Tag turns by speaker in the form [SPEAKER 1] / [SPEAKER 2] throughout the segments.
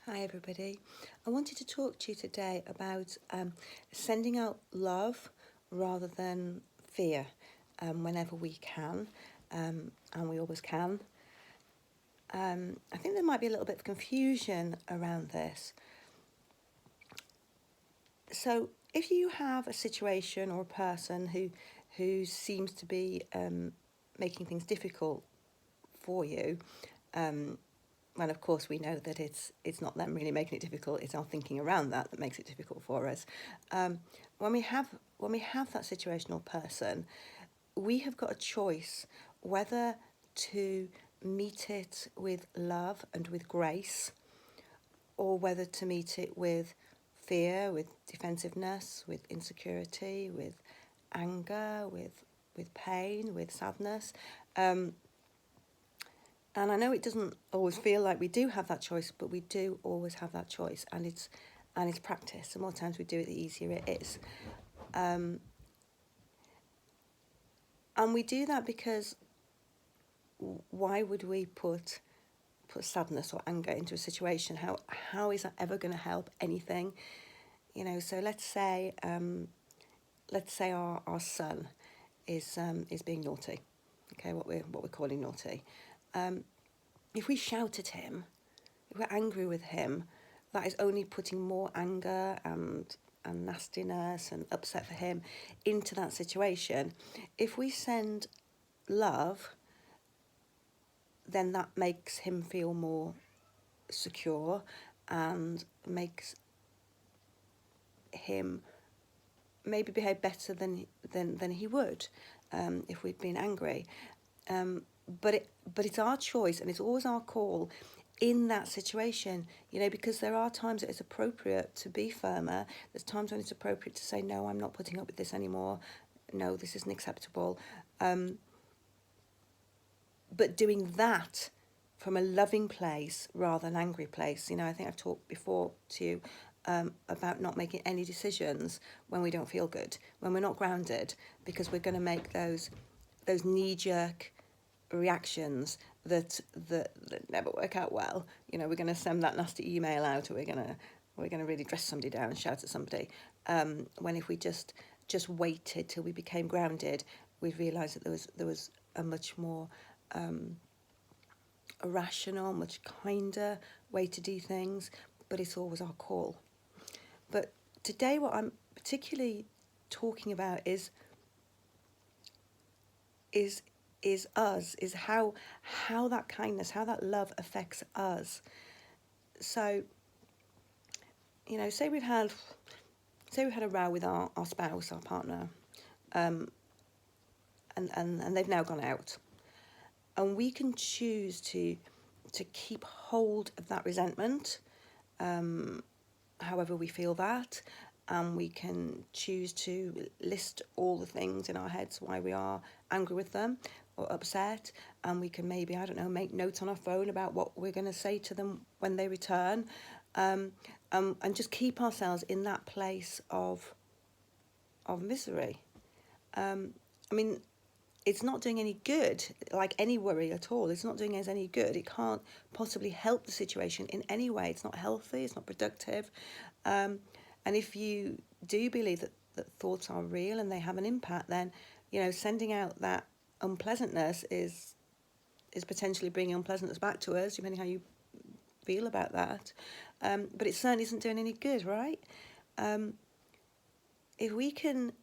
[SPEAKER 1] Hi everybody. I wanted to talk to you today about sending out love rather than fear whenever we can, and we always can. I think there might be a little bit of confusion around this. So if you have a situation or a person who seems to be making things difficult for you, and of course we know that it's not them really making it difficult, it's our thinking around that makes it difficult for us. When we have that situation or person, we have got a choice whether to meet it with love and with grace, or whether to meet it with fear, with defensiveness, with insecurity, with anger, with pain, with sadness. And I know it doesn't always feel like we do have that choice, but we do always have that choice, and it's practice. The more times we do it, the easier it is. And we do that because why would we put sadness or anger into a situation? How is that ever going to help anything? So let's say our son is being naughty. Okay, what we're calling naughty. If we shout at him, if we're angry with him, that is only putting more anger and nastiness and upset for him into that situation. If we send love, then that makes him feel more secure and makes him maybe behave better than he would if we'd been angry. But it's our choice, and it's always our call in that situation, because there are times that it's appropriate to be firmer. There's times when it's appropriate to say, no, I'm not putting up with this anymore. No, this isn't acceptable. But doing that from a loving place rather than an angry place. I think I've talked before to you about not making any decisions when we don't feel good, when we're not grounded, because we're going to make those knee-jerk reactions that never work out well. We're going to send that nasty email out, or we're going to really dress somebody down and shout at somebody. When if we just waited till we became grounded, we'd realise that there was a much more a rational, much kinder way to do things. But it's always our call. But today, what I'm particularly talking about is us, is how that kindness, how that love affects us. So, say we've had a row with our spouse, our partner, and they've now gone out, and we can choose to keep hold of that resentment, however we feel that, and we can choose to list all the things in our heads why we are angry with them or upset, and we can maybe, make notes on our phone about what we're going to say to them when they return, and just keep ourselves in that place of misery. It's not doing any good, like any worry at all. It's not doing us any good. It can't possibly help the situation in any way. It's not healthy, it's not productive. And if you do believe that thoughts are real and they have an impact, then, sending out that unpleasantness is potentially bringing unpleasantness back to us, depending how you feel about that. But it certainly isn't doing any good, right? If we can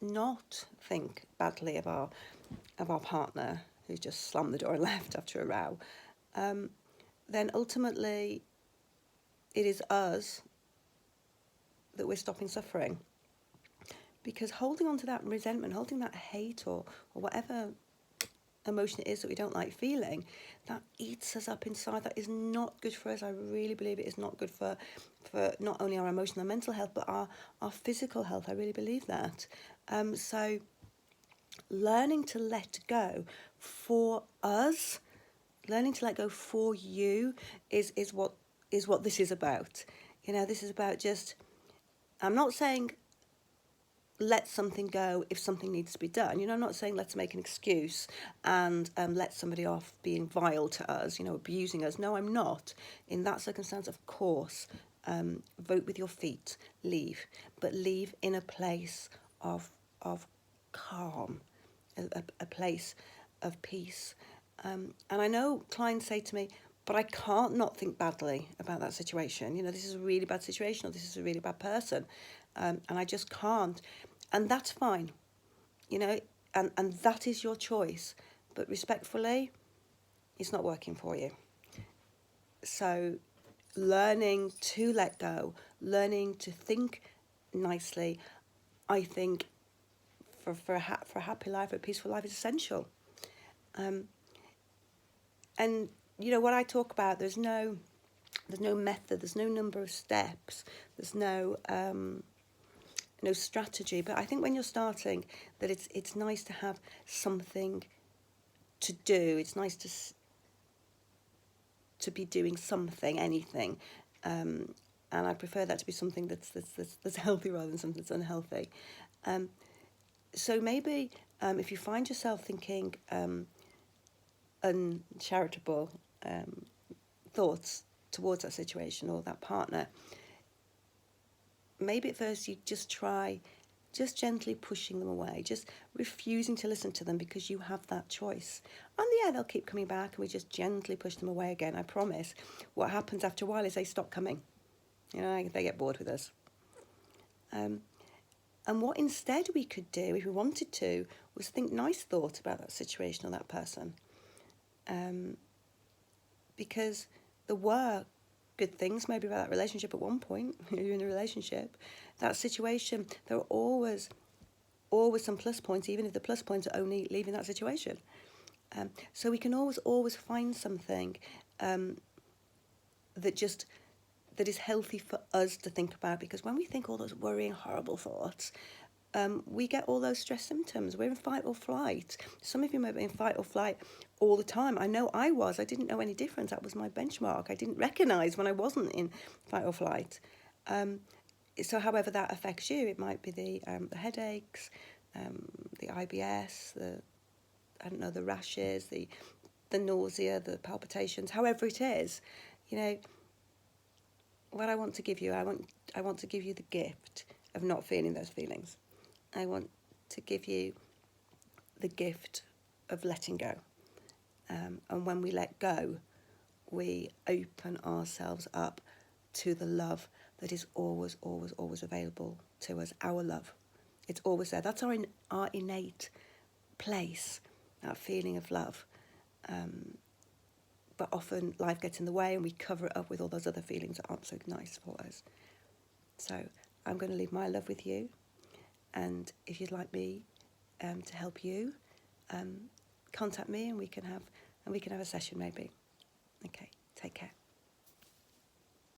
[SPEAKER 1] not think badly of our partner who's just slammed the door and left after a row, then ultimately it is us that we're stopping suffering. Because holding on to that resentment, holding that hate or whatever emotion it is that we don't like feeling, that eats us up inside. That is not good for us. I really believe it is not good for not only our emotional and mental health, but our physical health. I really believe that. So learning to let go for us, learning to let go for you is what this is about. This is about just, I'm not saying let something go if something needs to be done. I'm not saying let's make an excuse and let somebody off being vile to us, abusing us. No, I'm not. In that circumstance, of course, vote with your feet, leave, but leave in a place of calm, a place of peace. And I know clients say to me, but I can't not think badly about that situation. This is a really bad situation, or this is a really bad person. And I just can't. And that's fine, and that is your choice. But respectfully, it's not working for you. So learning to let go, learning to think nicely, I think for a happy life, a peaceful life is essential. And what I talk about, there's no method, there's no number of steps, there's no strategy. But I think when you're starting, that it's nice to have something to do. It's nice to be doing something, anything, and I prefer that to be something that's healthy rather than something that's unhealthy. So maybe if you find yourself thinking uncharitable thoughts towards that situation or that partner, maybe at first you just try just gently pushing them away, just refusing to listen to them, because you have that choice. And yeah, they'll keep coming back, and we just gently push them away again, I promise. What happens after a while is they stop coming. They get bored with us. And what instead we could do, if we wanted to, was think nice thoughts about that situation or that person. Because there were good things maybe about that relationship at one point. You're in a relationship. That situation, there are always some plus points, even if the plus points are only leaving that situation. So we can always find something that is healthy for us to think about, because when we think all those worrying, horrible thoughts, we get all those stress symptoms. We're in fight or flight. Some of you might be in fight or flight all the time. I know I was. I didn't know any difference. That was my benchmark. I didn't recognise when I wasn't in fight or flight. So however that affects you, it might be the headaches, the IBS, the rashes, the nausea, the palpitations, however it is, what I want to give you, I want to give you the gift of not feeling those feelings. I want to give you the gift of letting go. And when we let go, we open ourselves up to the love that is always, always, always available to us, our love. It's always there. That's our innate place, that feeling of love. But often life gets in the way and we cover it up with all those other feelings that aren't so nice for us. So I'm going to leave my love with you. And if you'd like me to help you, contact me and we can have a session maybe. Okay, take care.